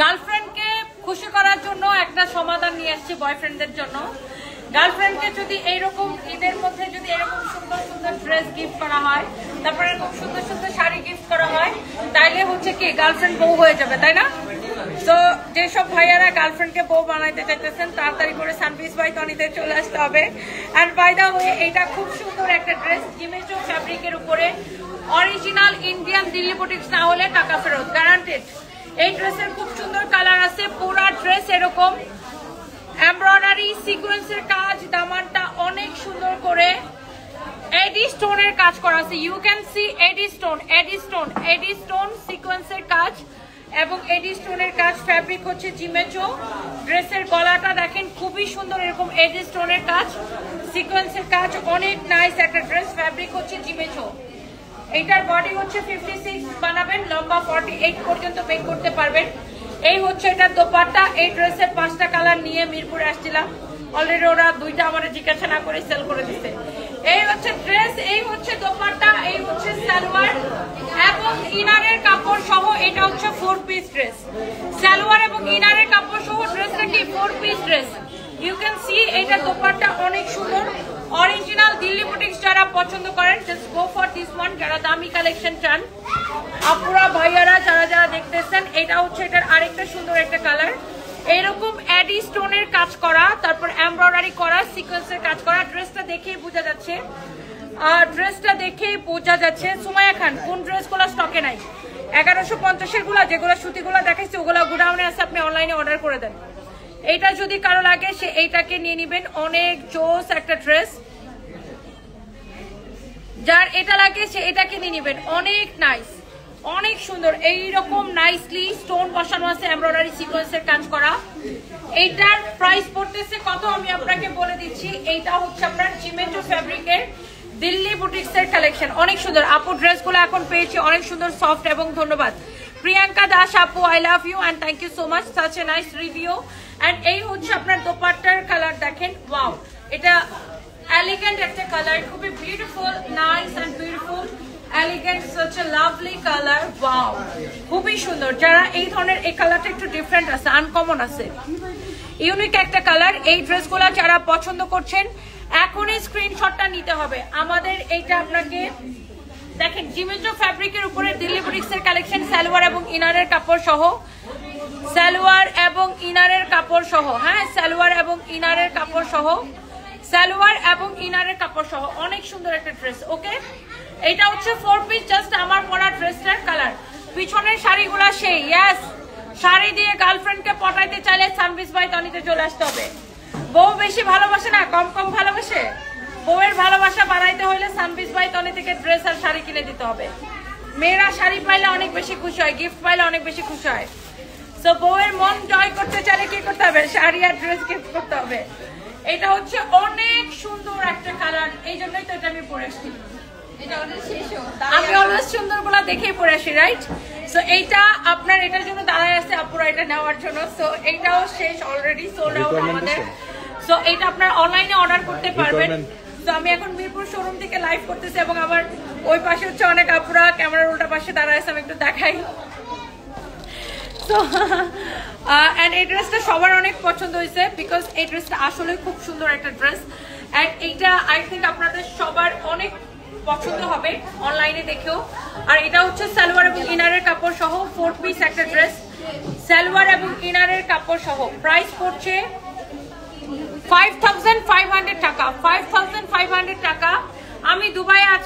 গার্লফ্রেন্ডকে খুশি করার জন্য একটা সমাধান নিয়ে আসছি বয়ফ্রেন্ডদের জন্য। গার্লফ্রেন্ডকে যদি এইরকম ঈদের মধ্যে যদি এরকম সুন্দর সুন্দর ড্রেস গিফট করা হয়, তারপরে এরকম সুন্দর সুন্দর শাড়ি গিফট করা হয়, তাইলে হচ্ছে কি গার্লফ্রেন্ড বউ হয়ে যাবে, তাই না? তো যেসব ভাইয়ারা গার্লফ্রেন্ডকে বউ বানাইতে চাইতেছেন তাড়াতাড়ি করে সানপিস বাই তনিতে চলে আসতে হবে। অ্যান্ড বাই দা ওয়ে, এটা খুব সুন্দর একটা ড্রেস, জিমেচো ফ্যাব্রিকের উপরে, অরিজিনাল ইন্ডিয়ান দিল্লি বুটিক্স না হলে টাকা ফেরত গ্যারান্টেড। এই ড্রেসের খুব সুন্দর কালার আছে, পুরা ড্রেস এরকম এমব্রয়ডারি সিকোয়েন্সের কাজ, দামানটা অনেক সুন্দর করে এডি স্টোনের কাজ করা আছে। You can see AD stone সিকোয়েন্সের কাজ এবং এডি স্টোনের কাজ। ফ্যাব্রিক হচ্ছে জিমেচো। ড্রেসের গলাটা দেখেন খুবই সুন্দর, এরকম এডি স্টোনের কাজ, সিকোয়েন্সের কাজ, অনেক নাইস একটা ড্রেস। ফ্যাব্রিক হচ্ছে জিমেচো। এইটার বডি হচ্ছে 56 বানাবেন, লম্বা 48 পর্যন্ত মেক করতে পারবেন। এই হচ্ছে এটার দোপাট্টা। এই ড্রেসের 5টা কালার নিয়ে মিরপুরে আসছিলাম, অলরেডি ওরা 2টা আমার জিজ্ঞাসা না করে সেল করে দিচ্ছে। এই হচ্ছে ড্রেস, এই হচ্ছে দোপাট্টা, এই হচ্ছে সালোয়ার এবং ইনারের কাপড় সহ। এটা হচ্ছে 4 পিস ড্রেস, সালোয়ার এবং ইনারের কাপড় সহ ড্রেসটা কি 4 পিস ড্রেস। ইউ ক্যান সি এইটার দোপাট্টা অনেক সুন্দর, অরিজিনাল দিল্লি বুটিক্স। যারা পছন্দ করেন just go for this one. যারা দামি কালেকশন চান, আপুরা ভাইয়ারা যারা যারা দেখতেছেন, এটা হচ্ছে এটার আরেকটা সুন্দর একটা কালার। এইরকম এডি স্টোনের কাজ করা, তারপর এমব্রয়ডারি করা, সিকোয়েন্সের কাজ করা। ড্রেসটা দেখেই বোঝা যাচ্ছে। সুমাইয়া খান, কোন ড্রেসগুলো স্টকে নাই? 1150 গুলা, যেগুলো সুতিগুলো দেখাইছি ওগুলো গুডাউনে আছে, আপনি অনলাইনে অর্ডার করে দেন। এইটা যদি কারো লাগে সে এইটাকে নিয়ে নিবেন, অনেক জোস একটা ড্রেস। যার এটা লাগে সে এটাকে নিয়ে নিবেন, অনেক নাইস, অনেক সুন্দর। এইরকম নাইসলি স্টোন বসানো আছে, এমব্রয়ডারি সিকোয়েন্সের কাজ করা। এইটার প্রাইস পড়তেছে কত আমি আপনাকে বলে দিচ্ছি। এইটা হচ্ছে আপনার জিমেচো ফ্যাব্রিকের দিল্লি বুটিক্সের কালেকশন, অনেক সুন্দর। আপু ড্রেসগুলো এখন পেয়েছি অনেক সুন্দর, সফট এবং ধন্যবাদ। প্রিয়াঙ্কা দাস আপু, I love you and thank you so much, such a nice review. And এই হচ্ছে আপনার দোপাট্টার কালার, দেখেন ওয়াও, এটা এলিগেন্ট একটা কালার, খুবই beautiful, nice and beautiful, elegant, such a lovely colour, wow, খুবই সুন্দর। যারা এই ধরনের, এই কালারটা একটু ডিফারেন্ট আছে, আনকমন আছে, ইউনিক একটা কালার। এই ড্রেসগুলো যারা পছন্দ করছেন এখনই স্ক্রিনশটটা নিতে হবে আমাদের। এইটা আপনাকে দেখেন জিমেচো ফ্যাব্রিকের উপরে দিল্লি বুটিক্সের কালেকশন, সালোয়ার এবং ইনারের কাপড় সহ, সালোয়ার এবং ইনারের কাপড় সহ, হ্যাঁ সালোয়ার এবং ইনারের কাপড় সহ, সালোয়ার এবং ইনারের কাপড় সহ, অনেক সুন্দর একটা ড্রেস। ওকে, এটা হচ্ছে 4 পিস, জাস্ট আমার পরা ড্রেসটার কালার। পিছনের শাড়িগুলা সেই, ইয়েস, শাড়ি দিয়ে গার্লফ্রেন্ডকে পটাইতে চাইলে সানপিস বাই তনিতে চলে আসতে হবে। বউ বেশি ভালোবাসে না, কম কম ভালোবাসে। বউয়ের ভালোবাসা বাড়াইতে হইলে সানপিস বাই তনি থেকে ড্রেস আর শাড়ি কিনে দিতে হবে। মেয়েরা শাড়ি পাইলে অনেক বেশি খুশি হয়, গিফট পাইলে অনেক বেশি খুশি হয়। তো বউয়ের মন জয় করতে চাইলে কি করতে হবে? শাড়ি আর ড্রেস গিফট করতে হবে। এটা হচ্ছে অনেক সুন্দর একটা কালার, এই জন্যই তো এটা আমি পরে আসছি। আমি অলওয়েজ সুন্দর গুলা দেখেই পরে আসি, রাইট? সো এইটা আপনার এটার জন্য দাঁড়ায় আছে আপুরা এটা নেওয়ার জন্য। সো এইটাও শেষ, অলরেডি সোল্ড আউট আমাদের। সো এইটা আপনার অনলাইনে অর্ডার করতে পারবেন। তো আমি এখন মিরপুর শোরুম থেকে লাইভ করতেছি এবং আমার ওই পাশে হচ্ছে অনেক আপুরা ক্যামেরার উল্টা পাশে দাঁড়ায় আছে, আমি একটু দেখাই। এন্ড এই ড্রেসটা সবার অনেক পছন্দ হয়েছে, বিকজ এই ড্রেসটা আসলে খুব সুন্দর একটা ড্রেস। এন্ড এইটা আই থিঙ্ক আপনাদের সবার অনেক পছন্দ হবে অনলাইনে দেখেও। আর এটা হচ্ছে সালোয়ার এবং ইনারের কাপড় সহ 4 পিস একটা ড্রেস, সালোয়ার এবং ইনারের কাপড় সহ। প্রাইস পড়ছে 5500 টাকা, 5500 টাকা। আমি দুবাইয়ে আছি।